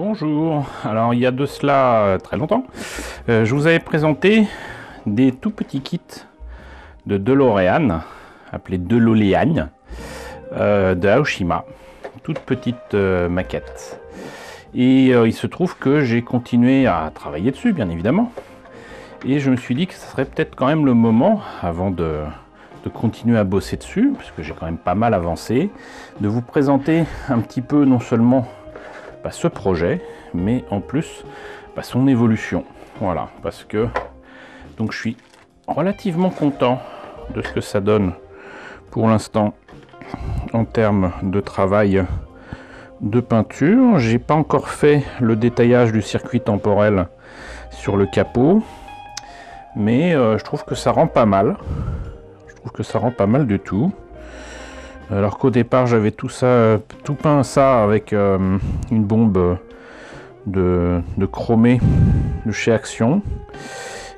Bonjour, alors il y a de cela très longtemps, je vous avais présenté des tout petits kits de DeLorean, appelés DeLorean, de Aoshima, toutes petites maquettes. Et il se trouve que j'ai continué à travailler dessus, bien évidemment, et je me suis dit que ce serait peut-être quand même le moment, avant de continuer à bosser dessus, parce que j'ai quand même pas mal avancé, de vous présenter un petit peu non seulement ce projet, mais en plus son évolution. Voilà, parce que donc je suis relativement content de ce que ça donne pour l'instant en termes de travail de peinture. J'ai pas encore fait le détaillage du circuit temporel sur le capot, mais je trouve que ça rend pas mal. Je trouve que ça rend pas mal du tout. Alors qu'au départ j'avais tout peint ça avec une bombe de chromé de chez Action,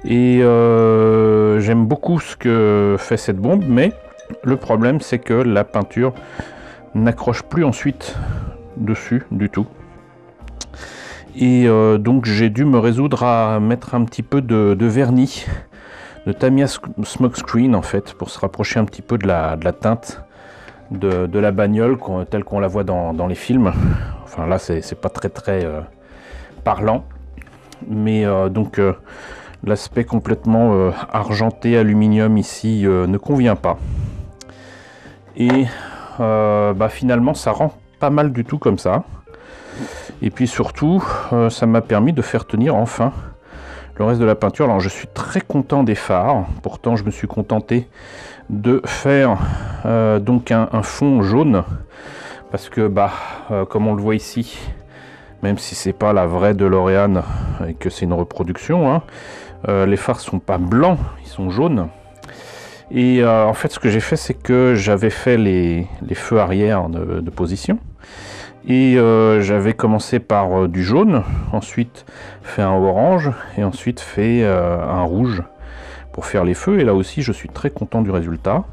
et j'aime beaucoup ce que fait cette bombe, mais le problème c'est que la peinture n'accroche plus ensuite dessus du tout, et donc j'ai dû me résoudre à mettre un petit peu de vernis de Tamiya Smokescreen en fait, pour se rapprocher un petit peu de la teinte de la bagnole telle qu'on la voit dans les films. Enfin là c'est pas très parlant, mais donc l'aspect complètement argenté aluminium ici ne convient pas, et finalement ça rend pas mal du tout comme ça. Et puis surtout ça m'a permis de faire tenir enfin le reste de la peinture. Alors je suis très content des phares, pourtant je me suis contenté de faire donc un fond jaune, parce que comme on le voit ici, même si c'est pas la vraie DeLorean et que c'est une reproduction, les phares sont pas blancs, ils sont jaunes. Et en fait ce que j'ai fait, c'est que j'avais fait les feux arrière de position, et j'avais commencé par du jaune, ensuite fait un orange, et ensuite fait un rouge pour faire les feux. Et là aussi je suis très content du résultat.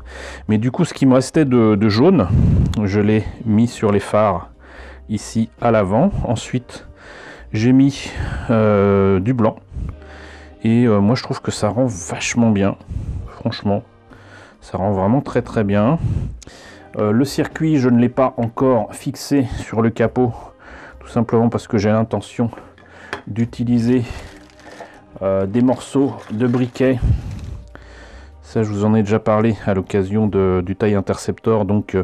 Mais du coup ce qui me restait de jaune, je l'ai mis sur les phares ici à l'avant. Ensuite j'ai mis du blanc, et moi je trouve que ça rend vachement bien, franchement ça rend vraiment très bien. Le circuit je ne l'ai pas encore fixé sur le capot, tout simplement parce que j'ai l'intention d'utiliser des morceaux de briquet. Ça je vous en ai déjà parlé à l'occasion du TIE Interceptor, donc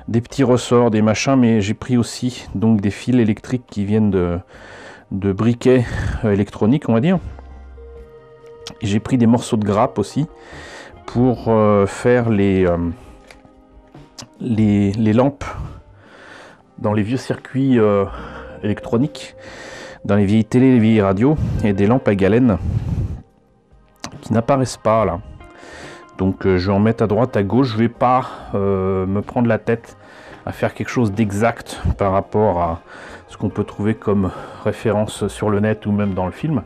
des petits ressorts, des machins, mais j'ai pris aussi donc des fils électriques qui viennent de briquets électroniques, on va dire. Et j'ai pris des morceaux de grappe aussi pour faire les lampes dans les vieux circuits électroniques, dans les vieilles télé, les vieilles radios, et des lampes à galène qui n'apparaissent pas là. Donc je vais en mettre à droite, à gauche. Je vais pas me prendre la tête à faire quelque chose d'exact par rapport à ce qu'on peut trouver comme référence sur le net ou même dans le film.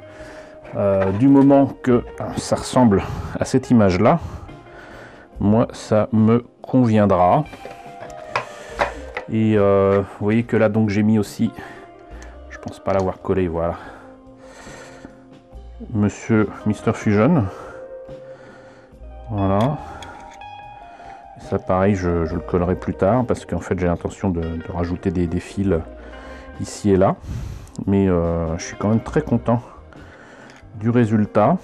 Du moment que ça ressemble à cette image là, moi ça me conviendra. Et vous voyez que là donc j'ai mis aussi, je pense pas l'avoir collé, voilà, Monsieur Mr Fusion. Voilà, ça pareil je le collerai plus tard, parce qu'en fait j'ai l'intention de rajouter des fils ici et là, mais je suis quand même très content du résultat.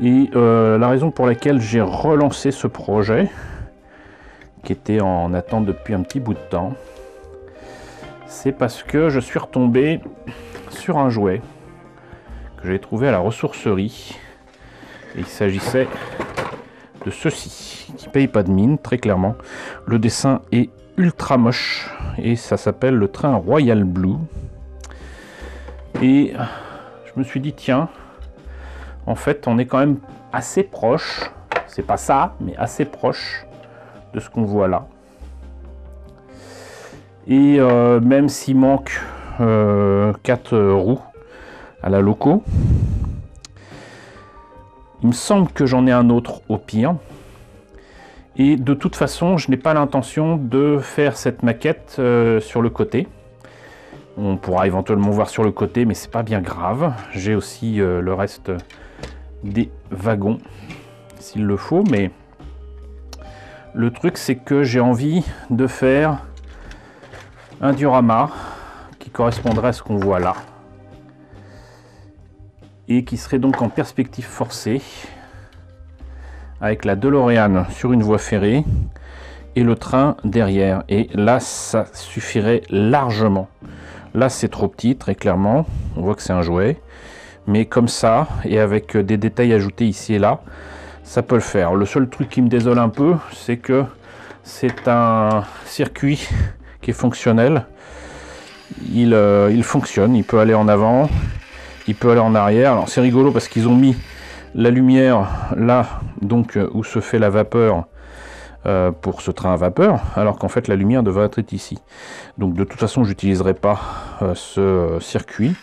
Et la raison pour laquelle j'ai relancé ce projet, qui était en attente depuis un petit bout de temps, c'est parce que je suis retombé sur un jouet que j'ai trouvé à la ressourcerie. Et il s'agissait de ceci, qui paye pas de mine, très clairement. Le dessin est ultra moche, et ça s'appelle le train Royal Blue. Et je me suis dit, tiens, en fait on est quand même assez proche, c'est pas ça, mais assez proche de ce qu'on voit là. Et même s'il manque 4 roues à la loco, il me semble que j'en ai un autre au pire. Et de toute façon, je n'ai pas l'intention de faire cette maquette sur le côté. On pourra éventuellement voir sur le côté, mais c'est pas bien grave. J'ai aussi le reste des wagons, s'il le faut, mais le truc c'est que j'ai envie de faire un diorama qui correspondrait à ce qu'on voit là, et qui serait donc en perspective forcée, avec la DeLorean sur une voie ferrée, et le train derrière. Et là, ça suffirait largement. Là, c'est trop petit, très clairement. On voit que c'est un jouet. Mais comme ça, et avec des détails ajoutés ici et là, ça peut le faire. Le seul truc qui me désole un peu, c'est que c'est un circuit qui est fonctionnel. Il fonctionne, il peut aller en avant, il peut aller en arrière. Alors c'est rigolo parce qu'ils ont mis la lumière là, donc où se fait la vapeur, pour ce train à vapeur, alors qu'en fait la lumière devrait être ici. Donc de toute façon j'utiliserai pas ce circuit,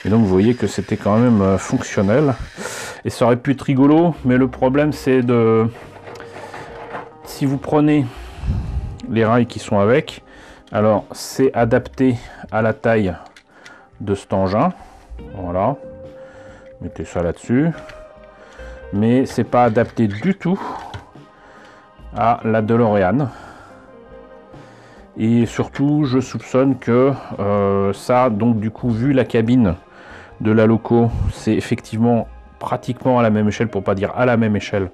et donc vous voyez que c'était quand même fonctionnel, et ça aurait pu être rigolo, mais le problème c'est de, si vous prenez les rails qui sont avec, alors c'est adapté à la taille de cet engin, voilà, mettez ça là-dessus, mais c'est pas adapté du tout à la DeLorean. Et surtout je soupçonne que ça, donc du coup, vu la cabine de la loco, c'est effectivement pratiquement à la même échelle, pour pas dire à la même échelle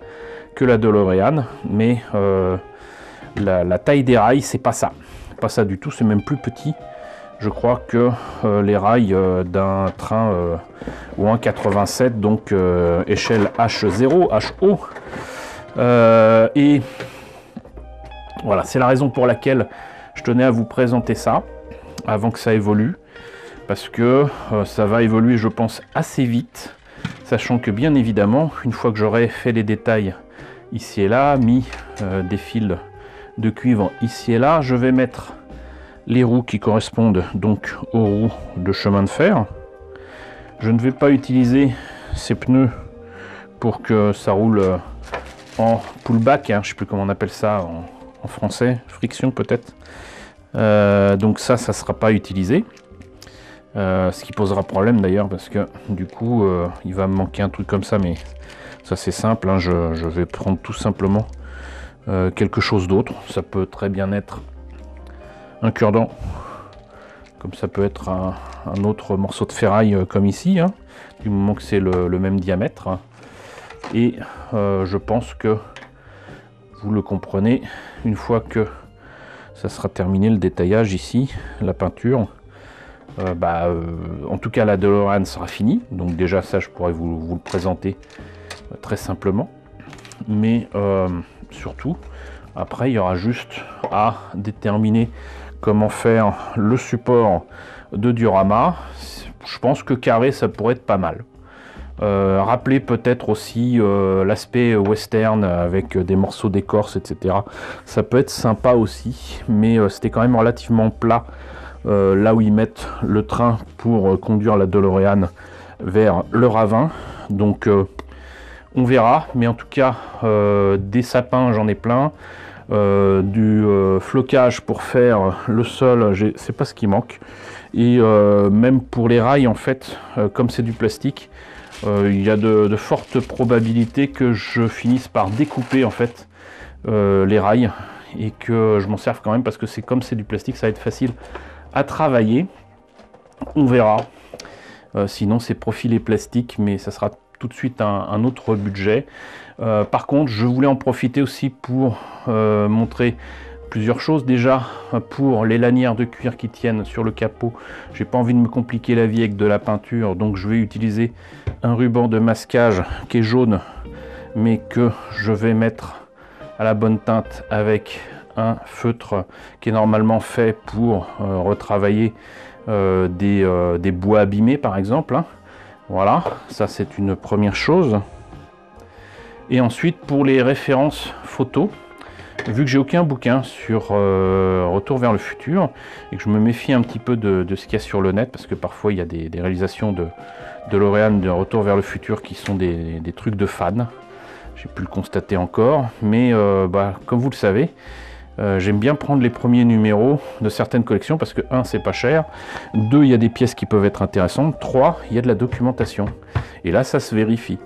que la DeLorean, mais la taille des rails, c'est pas ça, pas ça du tout, c'est même plus petit. Je crois que les rails d'un train ou un 87, donc échelle H0, HO. Et voilà, c'est la raison pour laquelle je tenais à vous présenter ça avant que ça évolue, parce que ça va évoluer, je pense, assez vite, sachant que bien évidemment, une fois que j'aurai fait les détails ici et là, mis des fils de cuivre ici et là, je vais mettre les roues qui correspondent donc aux roues de chemin de fer. Je ne vais pas utiliser ces pneus pour que ça roule en pullback, hein, je ne sais plus comment on appelle ça en français, friction peut-être. Donc ça sera pas utilisé. Ce qui posera problème d'ailleurs, parce que du coup il va me manquer un truc comme ça, mais ça c'est simple, hein, je vais prendre tout simplement quelque chose d'autre. Ça peut très bien être un cure-dent, comme ça peut être un autre morceau de ferraille comme ici, hein, du moment que c'est le même diamètre. Et je pense que vous le comprenez une fois que ça sera terminé, le détaillage ici, la peinture. En tout cas la DeLorean sera finie, donc déjà ça je pourrais vous le présenter très simplement, mais surtout après il y aura juste à déterminer comment faire le support de diorama. Je pense que carré ça pourrait être pas mal. Rappelez peut-être aussi l'aspect western avec des morceaux d'écorce, etc. Ça peut être sympa aussi, mais c'était quand même relativement plat là où ils mettent le train pour conduire la DeLorean vers le ravin. Donc on verra, mais en tout cas des sapins j'en ai plein, du flocage pour faire le sol, c'est pas ce qui manque, et même pour les rails en fait, comme c'est du plastique, il y a de fortes probabilités que je finisse par découper en fait les rails, et que je m'en serve quand même, parce que c'est comme c'est du plastique, ça va être facile à travailler. On verra. Sinon c'est profilé plastique, mais ça sera tout de suite un autre budget. Par contre je voulais en profiter aussi pour montrer plusieurs choses. Déjà pour les lanières de cuir qui tiennent sur le capot, j'ai pas envie de me compliquer la vie avec de la peinture, donc je vais utiliser un ruban de masquage qui est jaune, mais que je vais mettre à la bonne teinte avec un feutre qui est normalement fait pour retravailler des bois abîmés par exemple, hein. Voilà, ça c'est une première chose. Et ensuite pour les références photos, vu que j'ai aucun bouquin sur Retour vers le futur, et que je me méfie un petit peu de ce qu'il y a sur le net, parce que parfois il y a des réalisations de DeLorean de Retour vers le futur qui sont des trucs de fans. J'ai pu le constater encore, mais comme vous le savez, J'aime bien prendre les premiers numéros de certaines collections parce que 1, c'est pas cher, 2, il y a des pièces qui peuvent être intéressantes, 3, il y a de la documentation. Et là, ça se vérifie.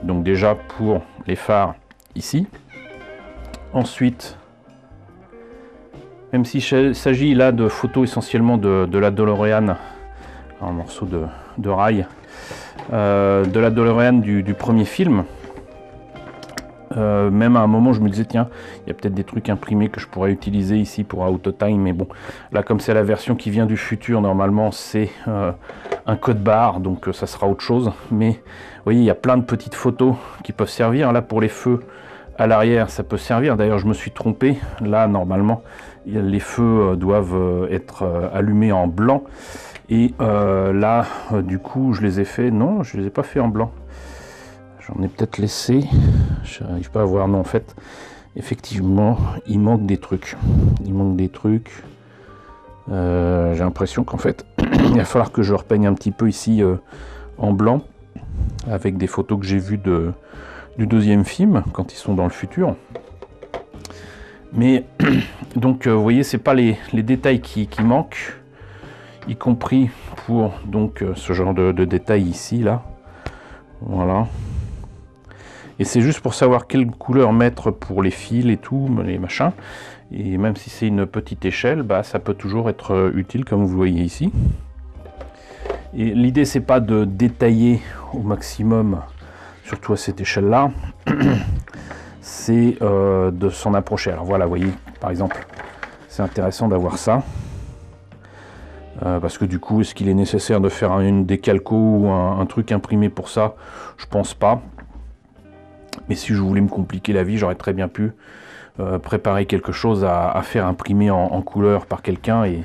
Donc déjà pour les phares ici. Ensuite, même s'il s'agit là de photos essentiellement de la DeLorean, un morceau de rail, de la DeLorean du premier film, même à un moment je me disais tiens, il y a peut-être des trucs imprimés que je pourrais utiliser ici pour Out of Time, mais bon, là comme c'est la version qui vient du futur, normalement c'est un code barre, donc ça sera autre chose. Mais vous voyez, il y a plein de petites photos qui peuvent servir. Là pour les feux à l'arrière, ça peut servir. D'ailleurs je me suis trompé, là normalement les feux doivent être allumés en blanc, et là du coup je les ai fait, non, je les ai pas fait en blanc. J'en ai peut-être laissé, je n'arrive pas à voir, non en fait, effectivement, il manque des trucs. Il manque des trucs. J'ai l'impression qu'en fait, il va falloir que je repeigne un petit peu ici en blanc, avec des photos que j'ai vues du deuxième film, quand ils sont dans le futur. Mais, donc, vous voyez, c'est pas les détails qui manquent, y compris pour donc ce genre de détails ici, là. Voilà. Et c'est juste pour savoir quelle couleur mettre pour les fils et tout, les machins. Et même si c'est une petite échelle, bah, ça peut toujours être utile, comme vous voyez ici. Et l'idée, c'est pas de détailler au maximum, surtout à cette échelle-là, c'est de s'en approcher. Alors voilà, vous voyez, par exemple, c'est intéressant d'avoir ça. Parce que du coup, est-ce qu'il est nécessaire de faire une décalco ou un truc imprimé pour ça? Je pense pas. Mais si je voulais me compliquer la vie, j'aurais très bien pu préparer quelque chose à faire imprimer en couleur par quelqu'un et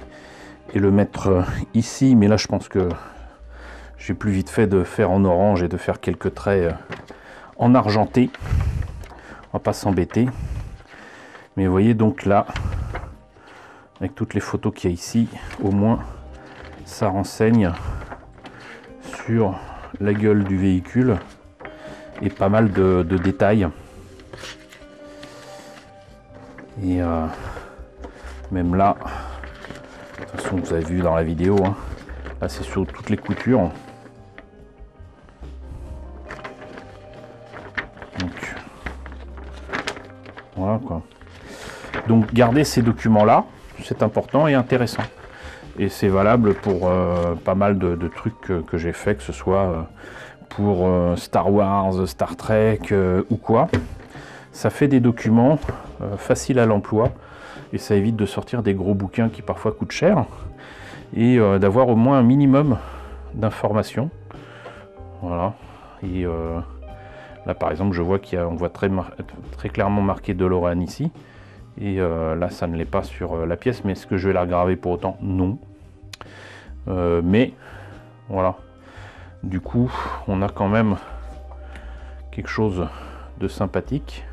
le mettre ici. Mais là, je pense que j'ai plus vite fait de faire en orange et de faire quelques traits en argenté. On va pas s'embêter. Mais vous voyez donc là, avec toutes les photos qu'il y a ici, au moins ça renseigne sur la gueule du véhicule. Et pas mal de détails. Et même là, de toute façon vous avez vu dans la vidéo, hein, là c'est sur toutes les coutures. Donc voilà quoi. Donc garder ces documents là, c'est important et intéressant. Et c'est valable pour pas mal de trucs que j'ai fait, que ce soit pour Star Wars, Star Trek ou quoi. Ça fait des documents faciles à l'emploi et ça évite de sortir des gros bouquins qui parfois coûtent cher et d'avoir au moins un minimum d'informations. Voilà. Et là par exemple je vois on voit très clairement marqué DeLorean ici et là ça ne l'est pas sur la pièce, mais est-ce que je vais la regraver pour autant? Non. Mais voilà. Du coup, on a quand même quelque chose de sympathique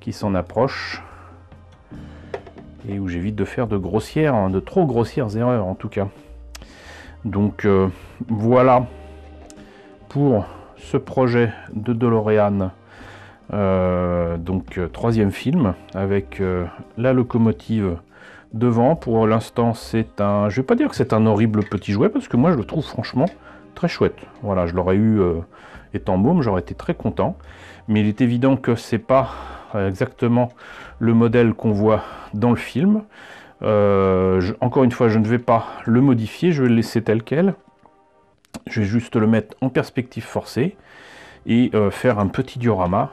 qui s'en approche et où j'évite de faire de trop grossières erreurs en tout cas. Donc voilà pour ce projet de DeLorean, donc troisième film avec la locomotive devant. Pour l'instant, c'est un, je vais pas dire que c'est un horrible petit jouet parce que moi je le trouve franchement très chouette. Voilà, je l'aurais eu étant môme, j'aurais été très content. Mais il est évident que c'est pas exactement le modèle qu'on voit dans le film. Encore une fois, je ne vais pas le modifier, je vais le laisser tel quel. Je vais juste le mettre en perspective forcée et faire un petit diorama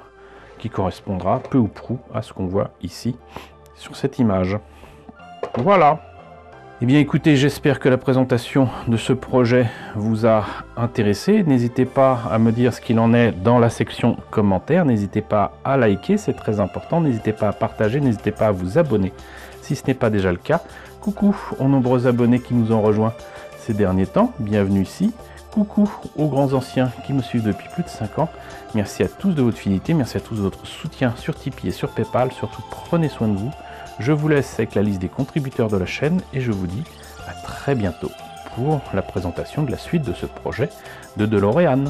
qui correspondra peu ou prou à ce qu'on voit ici sur cette image. Voilà. Eh bien écoutez, j'espère que la présentation de ce projet vous a intéressé. N'hésitez pas à me dire ce qu'il en est dans la section commentaires. N'hésitez pas à liker, c'est très important. N'hésitez pas à partager, n'hésitez pas à vous abonner si ce n'est pas déjà le cas. Coucou aux nombreux abonnés qui nous ont rejoints ces derniers temps. Bienvenue ici. Coucou aux grands anciens qui me suivent depuis plus de 5 ans. Merci à tous de votre fidélité, merci à tous de votre soutien sur Tipeee et sur Paypal. Surtout, prenez soin de vous. Je vous laisse avec la liste des contributeurs de la chaîne et je vous dis à très bientôt pour la présentation de la suite de ce projet de DeLorean.